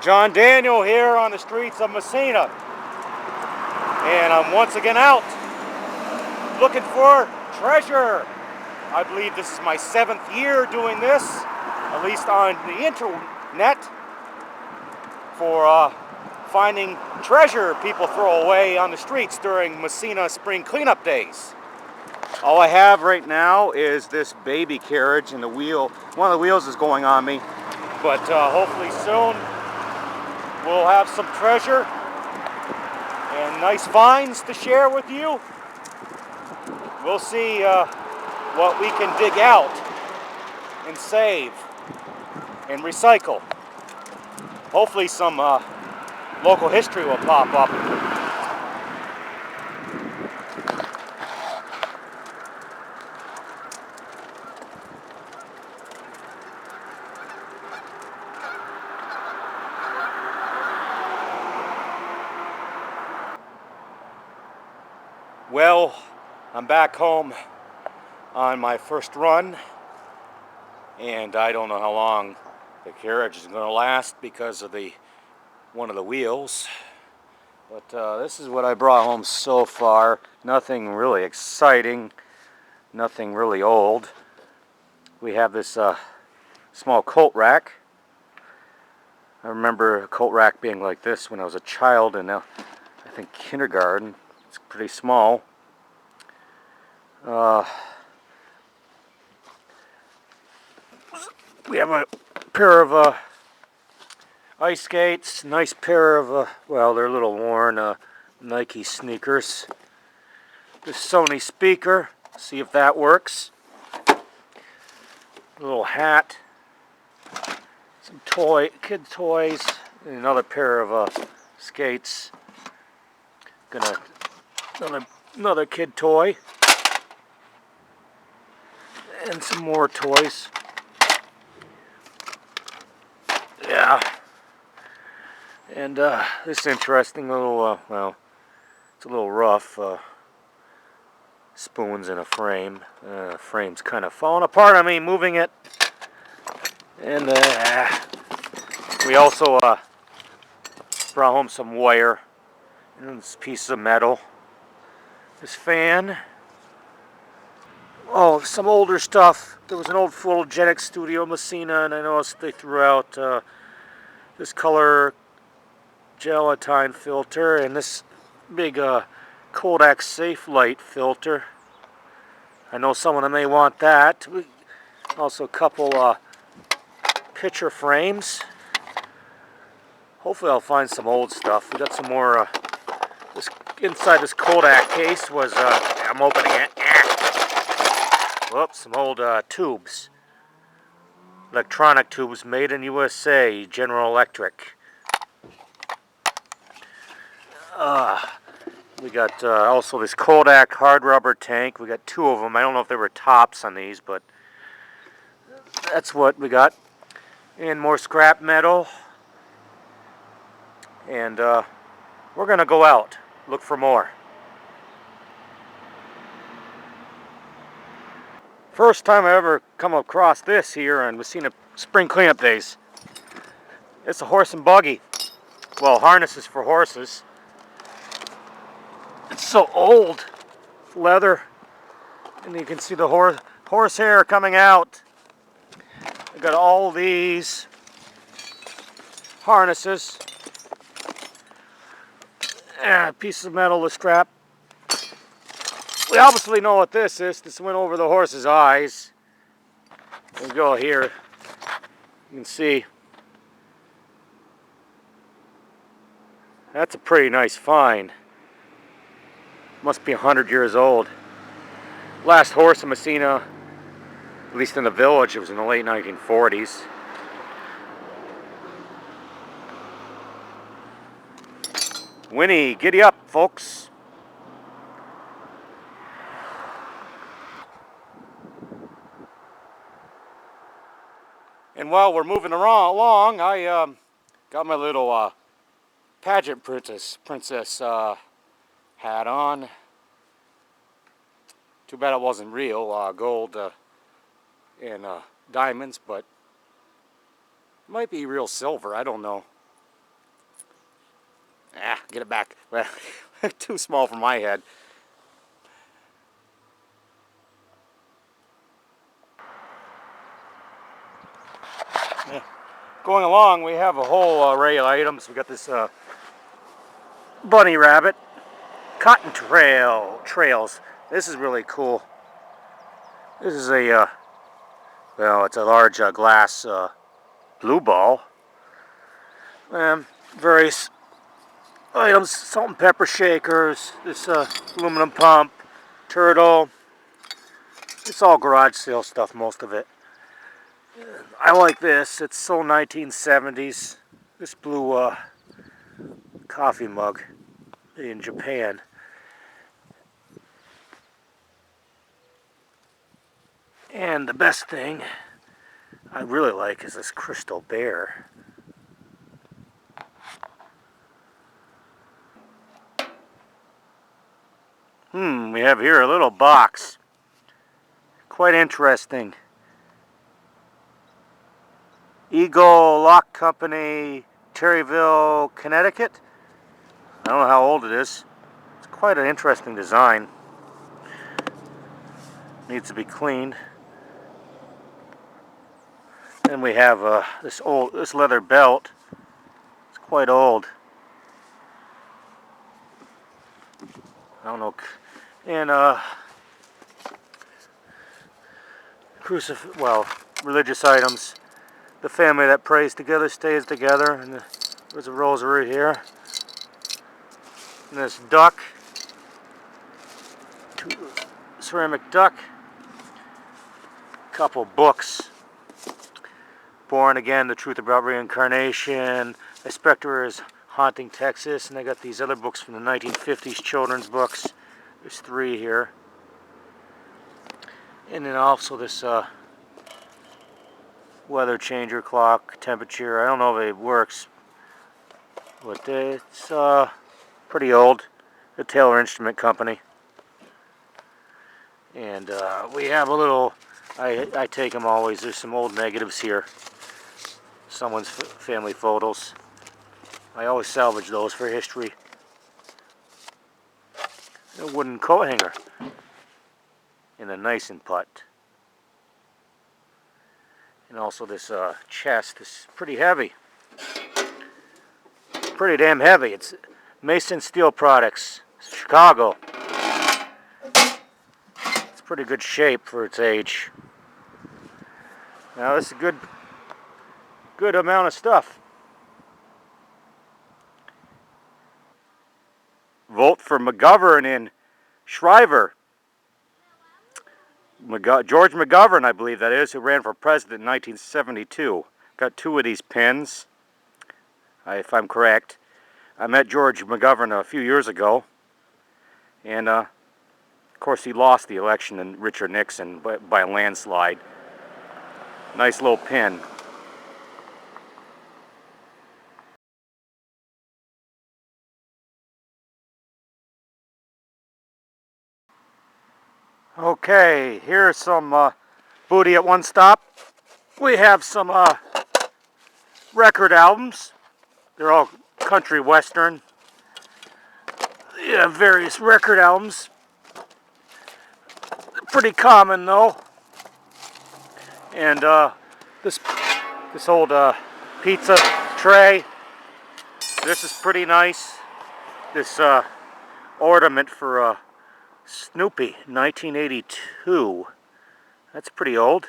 John Daniel here on the streets of Massena, and I'm once again out looking for treasure. I believe this is my 7th year doing this, at least on the internet, for finding treasure people throw away on the streets during Massena spring cleanup days. All I have right now is this baby carriage, and one of the wheels is going on me, but hopefully soon we'll have some treasure and nice finds to share with you. We'll see what we can dig out and save and recycle. Hopefully some local history will pop up. Well, I'm back home on my first run, and I don't know how long the carriage is going to last because of one of the wheels. But this is what I brought home so far. Nothing really exciting, nothing really old. We have this small coat rack. I remember a coat rack being like this when I was a child, and now I think kindergarten. It's pretty small. We have a pair of ice skates, nice pair of, well, they're a little worn, Nike sneakers. This Sony speaker, see if that works. A little hat, some kid toys, and another pair of skates. Another kid toy, and some more toys. Yeah, and this interesting little, well, it's a little rough, spoons in a frame. Frame's kind of falling apart on me moving it. And we also brought home some wire and this piece of metal. This fan. Oh, some older stuff. There was an old photogenic studio in Massena, and I noticed they threw out this color gelatine filter and this big Kodak Safe Light filter. I know someone may want that. Also a couple picture frames. Hopefully I'll find some old stuff. We got some more. This inside this Kodak case was. I'm opening it. Whoops, some old tubes. Electronic tubes made in USA, General Electric. We got also this Kodak hard rubber tank. We got 2 of them. I don't know if they were tops on these, but that's what we got. And more scrap metal. And we're going to go out, look for more. First time I ever come across this here on Massena spring cleanup days. It's a horse and buggy. Well, harnesses for horses. It's so old. It's leather. And you can see the horse hair coming out. I got all these harnesses. And a piece of metal to strap. We obviously know what this is. This went over the horse's eyes. There we go here. You can see. That's a pretty nice find. Must be 100 years old. Last horse in Massena, at least in the village, it was in the late 1940s. Winnie, giddy up, folks. And while we're moving along, I got my little pageant princess hat on. Too bad it wasn't real, gold and diamonds, but it might be real silver, I don't know. Get it back. Well, too small for my head. Yeah. Going along, we have a whole array of items. We got this bunny rabbit, cotton trails. This is really cool. This is a well, it's a large glass blue ball. Various items, salt and pepper shakers, this aluminum pump, turtle. It's all garage sale stuff, most of it. I like this. It's so 1970s. This blue coffee mug in Japan. And the best thing I really like is this crystal bear. We have here a little box. Quite interesting. Eagle Lock Company, Terryville, Connecticut. I don't know how old it is. It's quite an interesting design. Needs to be cleaned. Then we have this leather belt. It's quite old. I don't know. And religious items. The family that prays together stays together. And there's a rosary here. And this duck, ceramic duck. Couple books. Born Again, The Truth About Reincarnation. A Spectre is Haunting Texas. And I got these other books from the 1950s, children's books. There's 3 here. And then also this weather changer clock, temperature. I don't know if it works, but it's pretty old. The Taylor Instrument Company. And we have a little, I take them always. There's some old negatives here. Someone's family photos. I always salvage those for history. A wooden coat hanger. And a nice putt. And also this chest is pretty heavy. Pretty damn heavy. It's Mason Steel Products, Chicago. It's pretty good shape for its age. Now this is a good amount of stuff. Vote for McGovern in Shriver. George McGovern, I believe that is, who ran for president in 1972. Got 2 of these pins, if I'm correct. I met George McGovern a few years ago. And, of course, he lost the election to Richard Nixon by a landslide. Nice little pin. Okay, here's some booty at one stop. We have some record albums. They're all country western. Yeah, various record albums. Pretty common though. And this old pizza tray. This is pretty nice. This ornament for Snoopy, 1982. That's pretty old.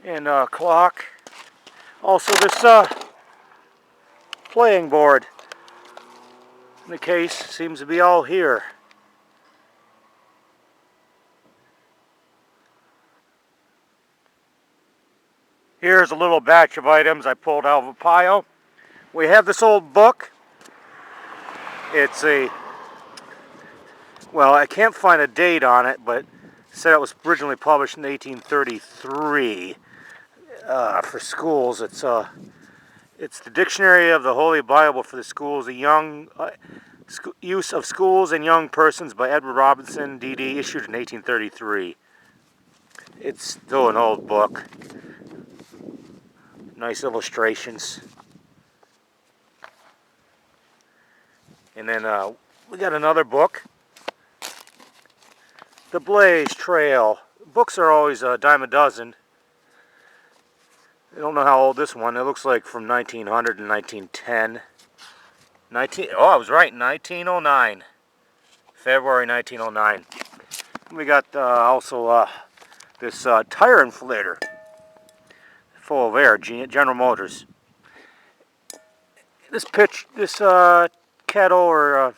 And clock. Also this playing board. And the case seems to be all here. Here's a little batch of items I pulled out of a pile. We have this old book. It's well, I can't find a date on it, but it said it was originally published in 1833 for schools. It's the Dictionary of the Holy Bible for the Schools, the Young Use of Schools and Young Persons by Edward Robinson, D.D., issued in 1833. It's still an old book. Nice illustrations. And then we got another book, The Blaze Trail. Books are always a dime a dozen. I don't know how old this one. It looks like from 1900 to 1910. Oh, I was right. 1909. February 1909. We got also this tire inflator full of air, General Motors. This kettle or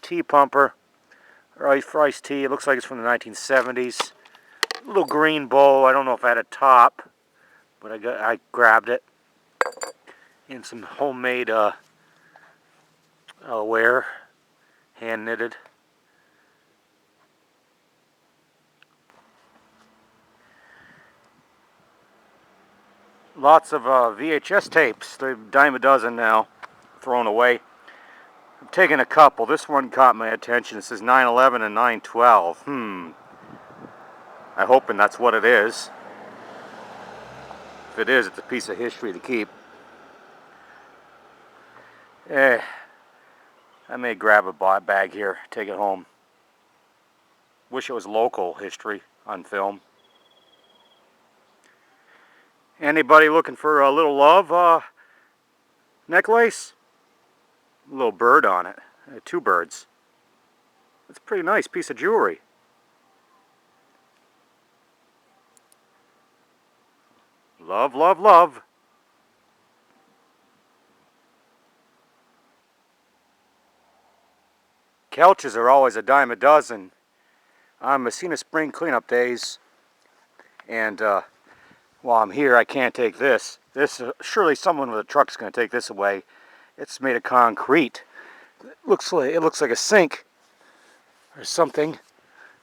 tea pumper for iced tea. It looks like it's from the 1970s. A little green bowl. I don't know if it had a top, but I grabbed it. And some homemade wear, hand knitted. Lots of VHS tapes. They're a dime a dozen now, thrown away. I'm taking a couple. This one caught my attention. It says 9/11 and 9/12. I'm hoping that's what it is. If it is, it's a piece of history to keep. I may grab a bag here, take it home. Wish it was local history on film. Anybody looking for a little love necklace? A little bird on it. 2 birds. That's a pretty nice piece of jewelry. Love, love, love. Couches are always a dime a dozen on Massena Spring Cleanup Days. And while I'm here, I can't take this. Surely someone with a truck's going to take this away. It's made of concrete. It looks like a sink or something,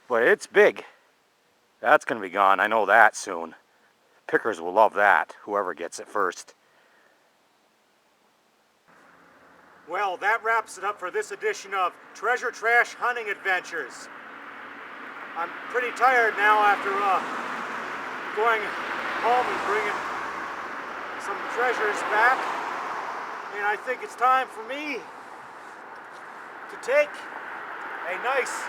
but it's big. That's going to be gone. I know that soon. Pickers will love that, whoever gets it first. Well, that wraps it up for this edition of Treasure Trash Hunting Adventures. I'm pretty tired now after going home and bringing some treasures back. And I think it's time for me to take a nice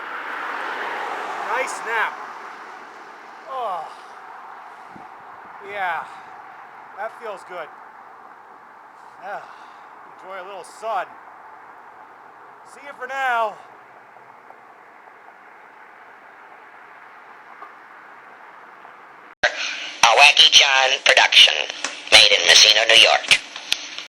nap. Oh, yeah, that feels good. Enjoy a little sun. See you for now. A Wacky John production, made in Messina, New York.